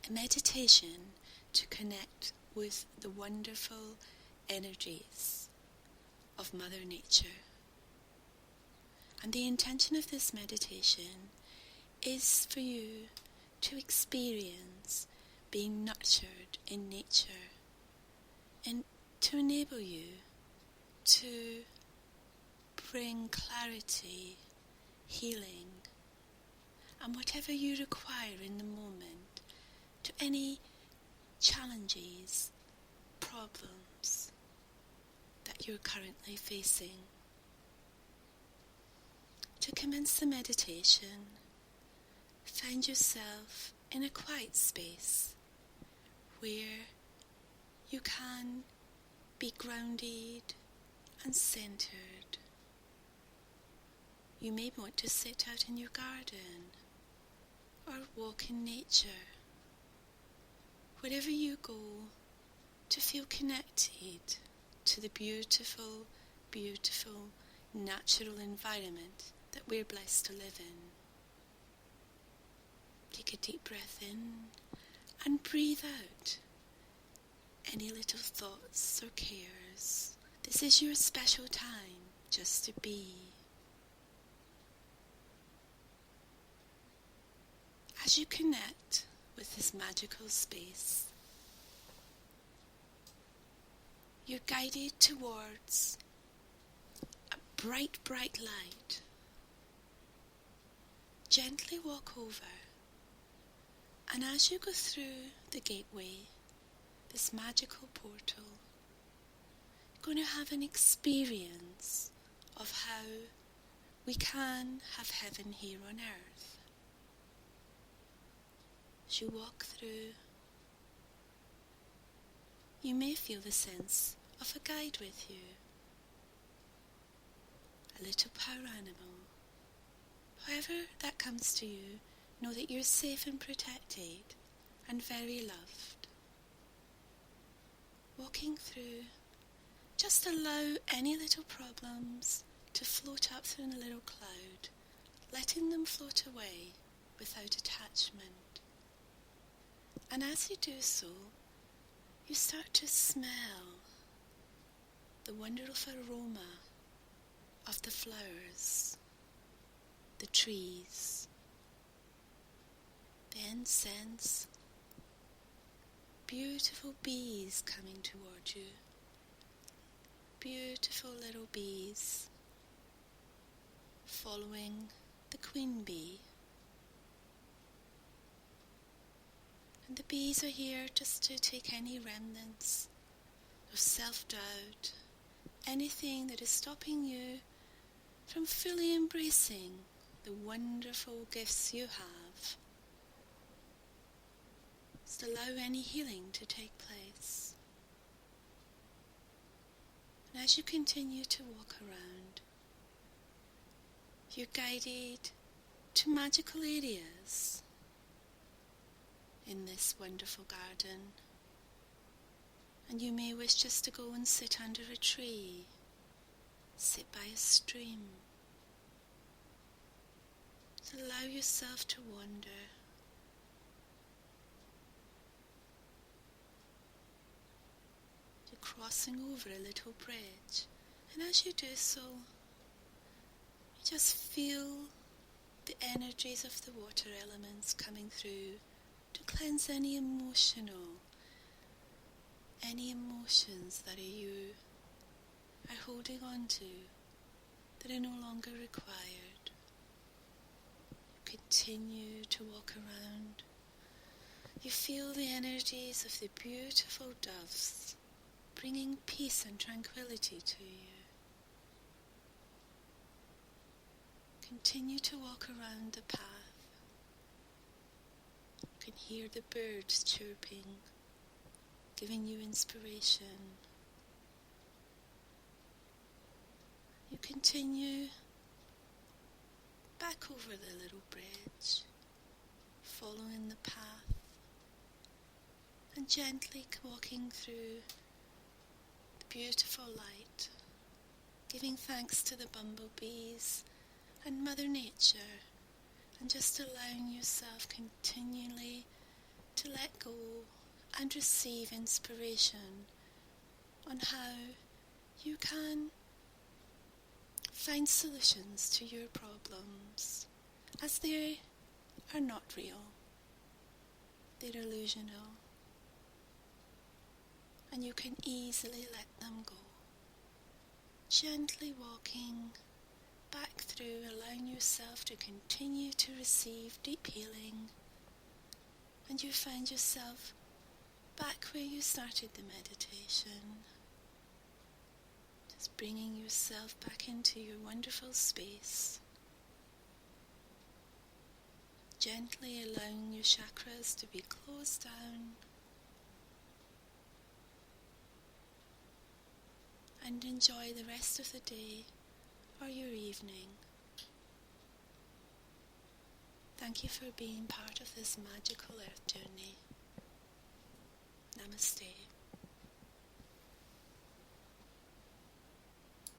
a meditation to connect with the wonderful energies of Mother Nature. And the intention of this meditation is for you to experience being nurtured in nature and to enable you to bring clarity, healing, and whatever you require in the moment to any challenges, problems that you're currently facing. To commence the meditation, find yourself in a quiet space where you can be grounded and centered. You may want to sit out in your garden or walk in nature. Wherever you go, to feel connected to the beautiful, beautiful natural environment that we're blessed to live in. Take a deep breath in and breathe out any little thoughts or cares. This is your special time just to be. As you connect with this magical space, you're guided towards a bright, bright light. Gently walk over, and as you go through the gateway, this magical portal, you're going to have an experience of how we can have heaven here on earth. As you walk through, you may feel the sense of a guide with you, a little power animal. However that comes to you, know that you're safe and protected and very loved. Walking through, just allow any little problems to float up through a little cloud, letting them float away without attachment. And as you do so, you start to smell the wonderful aroma of the flowers, the trees, the incense, beautiful bees coming toward you, beautiful little bees following the queen bee. And the bees are here just to take any remnants of self-doubt, anything that is stopping you from fully embracing the wonderful gifts you have. Just allow any healing to take place. And as you continue to walk around, you're guided to magical areas in this wonderful garden. And you may wish just to go and sit under a tree, sit by a stream. So allow yourself to wander. You're crossing over a little bridge, and as you do so, you just feel the energies of the water elements coming through to cleanse any emotions that you are holding on to that are no longer required. Continue to walk around. You feel the energies of the beautiful doves bringing peace and tranquility to you. Continue to walk around the path. You can hear the birds chirping, giving you inspiration. You continue back over the little bridge, following the path, and gently walking through the beautiful light, giving thanks to the bumblebees and Mother Nature, and just allowing yourself continually to let go and receive inspiration on how you can find solutions to your problems, as they are not real, they're illusional, and you can easily let them go. Gently walking back through, allowing yourself to continue to receive deep healing, and you find yourself back where you started the meditation. Just bringing yourself back into your wonderful space. Gently allowing your chakras to be closed down. And enjoy the rest of the day or your evening. Thank you for being part of this magical earth journey. Namaste.